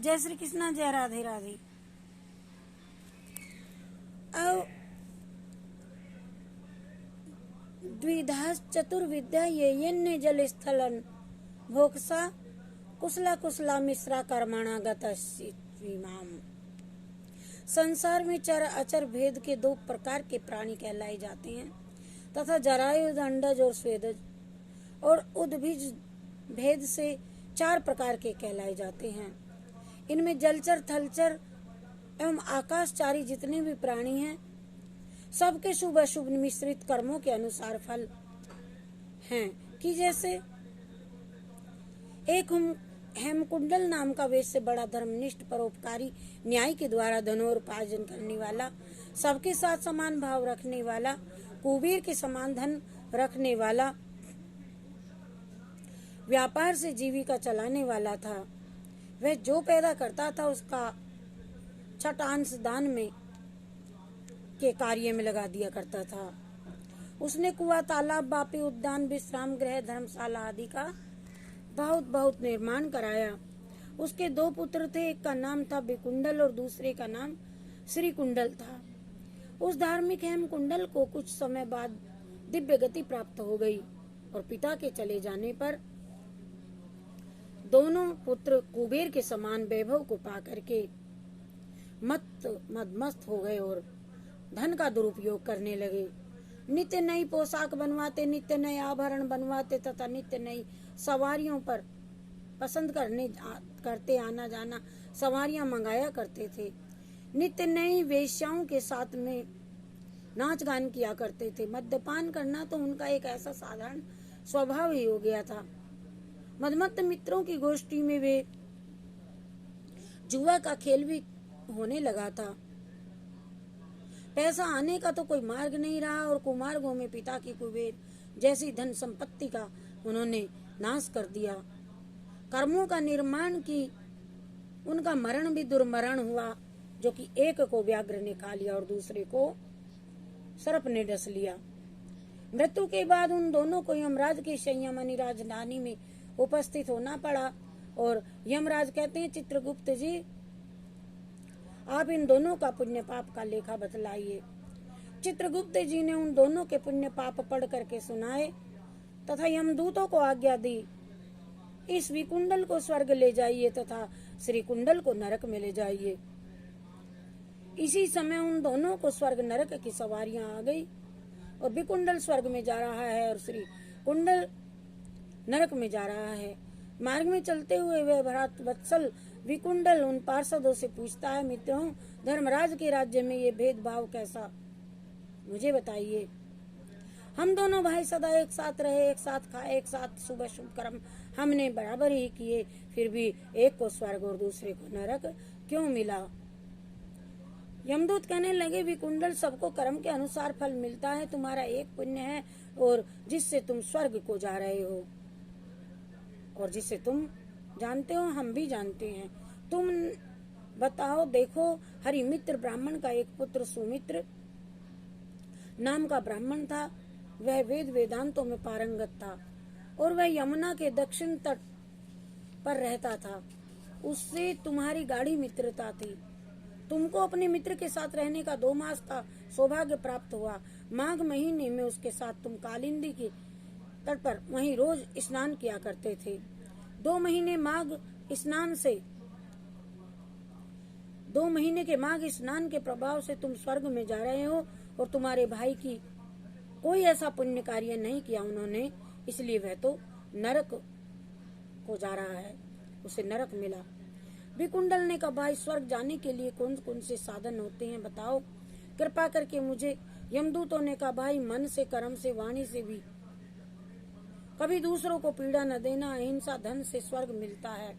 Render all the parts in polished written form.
जय श्री कृष्णा, जय राधे राधे। अब द्विधा चतुर्विद्या ये यन्य जल स्थलन भोक्सा कुशला कुशला मिश्रा कर्मणा गतस्विमाम। संसार में चर अचर भेद के दो प्रकार के प्राणी कहलाए जाते हैं तथा जरायुध, अंडज और स्वेदज, और उद्भिज भेद से चार प्रकार के कहलाए जाते हैं। इनमें जलचर, थलचर एवं आकाशचारी जितने भी प्राणी हैं सबके शुभ अशुभ मिश्रित कर्मों के अनुसार फल हैं। कि जैसे एक हेमकुंडल नाम का वैश्य बड़ा धर्मनिष्ठ परोपकारी न्याय के द्वारा धनोपार्जन करने वाला, सबके साथ समान भाव रखने वाला, कुबेर के समान धन रखने वाला, व्यापार से जीविका चलाने वाला था। वह जो पैदा करता था उसका छठांश दान में के कार्य में लगा दिया करता था। उसने कुआं, तालाब, बापी, उद्यान, विश्राम गृह, धर्मशाला आदि का बहुत निर्माण कराया। उसके दो पुत्र थे, एक का नाम था विकुंडल और दूसरे का नाम श्री कुंडल था। उस धार्मिक हेमकुंडल को कुछ समय बाद दिव्य गति प्राप्त हो गई और पिता के चले जाने पर दोनों पुत्र कुबेर के समान वैभव को पाकर के मदमस्त हो गए और धन का दुरुपयोग करने लगे। नित्य नई पोशाक बनवाते, नित्य नए आभरण बनवाते तथा नित्य नई सवारियों पर पसंद करते आना जाना सवारियां मंगाया करते थे। नित्य नई वेश्याओं के साथ में नाच गान किया करते थे। मद्यपान करना तो उनका एक ऐसा साधारण स्वभाव ही हो गया था। मदमत्त मित्रों की गोष्ठी में वे जुआ का खेल भी होने लगा था। पैसा आने का तो कोई मार्ग नहीं रहा और कुमार्गों में पिता की कुबेर जैसी धन संपत्ति का उन्होंने नाश कर दिया। कर्मों का निर्माण की उनका मरण भी दुर्मरण हुआ, जो कि एक को व्याघ्र ने खा लिया और दूसरे को सर्प ने डस लिया। मृत्यु के बाद उन दोनों को यमराज की संयमनी राजधानी में उपस्थित होना पड़ा और यमराज कहते हैं, चित्रगुप्त जी आप इन दोनों का पुण्य पाप का लेखा बतलाइए। चित्रगुप्त जी ने उन दोनों के पुण्य पाप पढ़ करके सुनाए तथा यमदूतों को आज्ञा दी, इस विकुंडल को स्वर्ग ले जाइए तथा श्री कुंडल को नरक में ले जाइए। इसी समय उन दोनों को स्वर्ग नरक की सवारियां आ गई और विकुंडल स्वर्ग में जा रहा है और श्री कुंडल नरक में जा रहा है। मार्ग में चलते हुए वह भरत वत्सल विकुंडल उन पार्षदों से पूछता है, मित्रों धर्मराज के राज्य में ये भेदभाव कैसा, मुझे बताइए। हम दोनों भाई सदा एक साथ रहे, एक साथ खाए, एक साथ शुभ शुभ कर्म हमने बराबर ही किए, फिर भी एक को स्वर्ग और दूसरे को नरक क्यों मिला। यमदूत कहने लगे, विकुंडल सबको कर्म के अनुसार फल मिलता है। तुम्हारा एक पुण्य है और जिससे तुम स्वर्ग को जा रहे हो और जिसे तुम जानते हो हम भी जानते हैं। तुम बताओ, देखो हरिमित्र ब्राह्मण का एक पुत्र सुमित्र नाम का ब्राह्मण था। वह वेद वेदांतों में पारंगत था और वह यमुना के दक्षिण तट पर रहता था। उससे तुम्हारी गाढ़ी मित्रता थी। तुमको अपने मित्र के साथ रहने का 2 मास का सौभाग्य प्राप्त हुआ। माघ महीने में उसके साथ तुम कालिंदी के तट पर वहीं रोज स्नान किया करते थे। 2 महीने के माघ स्नान के प्रभाव से तुम स्वर्ग में जा रहे हो और तुम्हारे भाई की कोई ऐसा पुण्य कार्य नहीं किया उन्होंने, इसलिए वह तो नरक को जा रहा है, उसे नरक मिला। विकुंडल ने कहा, भाई स्वर्ग जाने के लिए कौन कौन से साधन होते हैं बताओ कृपा करके मुझे। यमदूतों ने कहा, भाई मन से, कर्म से, वाणी से भी कभी दूसरों को पीड़ा न देना। अहिंसा धन से स्वर्ग मिलता है,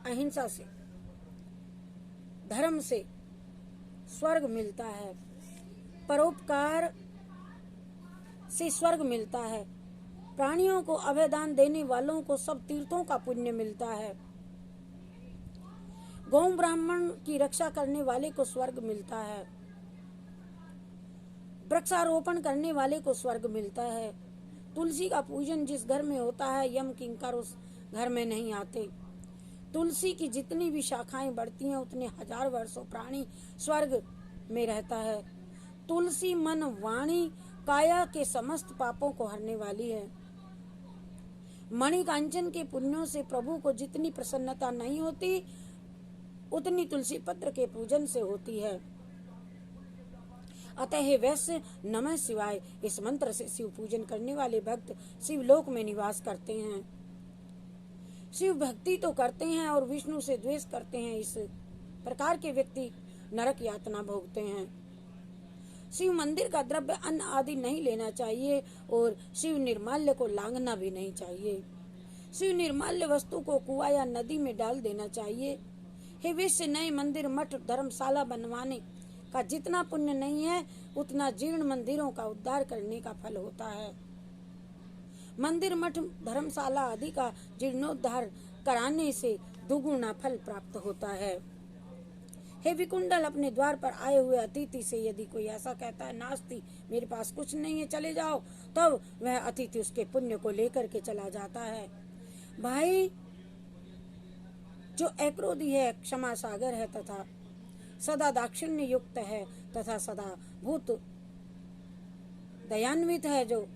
अहिंसा से धर्म से स्वर्ग मिलता है, परोपकार से स्वर्ग मिलता है, प्राणियों को अभयदान देने वालों को सब तीर्थों का पुण्य मिलता है, गौ ब्राह्मण की रक्षा करने वाले को स्वर्ग मिलता है, वृक्षारोपण करने वाले को स्वर्ग मिलता है, तुलसी का पूजन जिस घर में होता है यम किंकर उस घर में नहीं आते, तुलसी की जितनी भी शाखाएं बढ़ती हैं उतने हजार वर्षों प्राणी स्वर्ग में रहता है। तुलसी मन वाणी काया के समस्त पापों को हरने वाली है। मणि कांचन के पुण्यों से प्रभु को जितनी प्रसन्नता नहीं होती उतनी तुलसी पत्र के पूजन से होती है। अतः हे वैश्य नमः शिवाय इस मंत्र से शिव पूजन करने वाले भक्त शिवलोक में निवास करते हैं। शिव भक्ति तो करते हैं और विष्णु से द्वेष करते हैं, इस प्रकार के व्यक्ति नरक यातना भोगते हैं। शिव मंदिर का द्रव्य अन्न आदि नहीं लेना चाहिए और शिव निर्माल्य को लांघना भी नहीं चाहिए। शिव निर्माल्य वस्तु को कुआं या नदी में डाल देना चाहिए। हे वैश्य नए मंदिर मठ धर्मशाला बनवाने का जितना पुण्य नहीं है उतना जीर्ण मंदिरों का उद्धार करने का फल होता है। मंदिर मठ धर्मशाला आदि का जीर्णोद्धार कराने से दुगुना फल प्राप्त होता है। हे विकुंडल अपने द्वार पर आए हुए अतिथि से यदि कोई ऐसा कहता है नास्ति मेरे पास कुछ नहीं है चले जाओ, तब वह अतिथि उसके पुण्य को लेकर के चला जाता है। भाई जो अक्रोधी है क्षमा सागर है तथा सदा दाक्षिण्य युक्त है तथा सदा भूत दयान्वित है, जो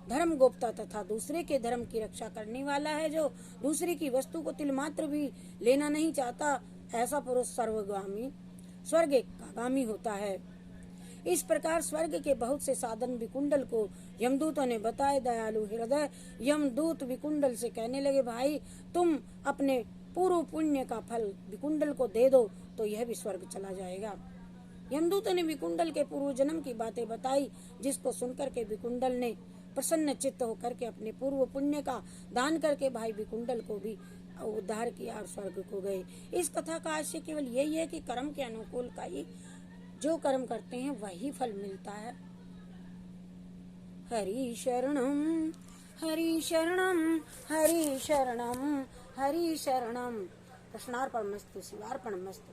धर्म गुप्ता तथा दूसरे के धर्म की रक्षा करने वाला है, जो दूसरे की वस्तु को तिलमात्र भी लेना नहीं चाहता, ऐसा पुरुष सर्वगामी स्वर्ग का गामी होता है। इस प्रकार स्वर्ग के बहुत से साधन विकुंडल को यमदूतों ने बताए। दयालु हृदय यमदूत विकुंडल से कहने लगे, भाई तुम अपने पूर्व पुण्य का फल विकुंडल को दे दो तो यह भी स्वर्ग चला जाएगा। यमदूतों ने विकुंडल के पूर्व जन्म की बातें बताई, जिसको सुनकर के विकुंडल ने प्रसन्न चित्त होकर के अपने पूर्व पुण्य का दान करके भाई विकुंडल को भी उद्धार किया और स्वर्ग को गए। इस कथा का आशय केवल यही है कि कर्म के अनुकूल का ही जो कर्म करते हैं वही फल मिलता है। हरि शरणम हरि शरणम हरि शरणम हरि शरणम। कृष्णार्पणमस्तु शिवार्पणमस्तु।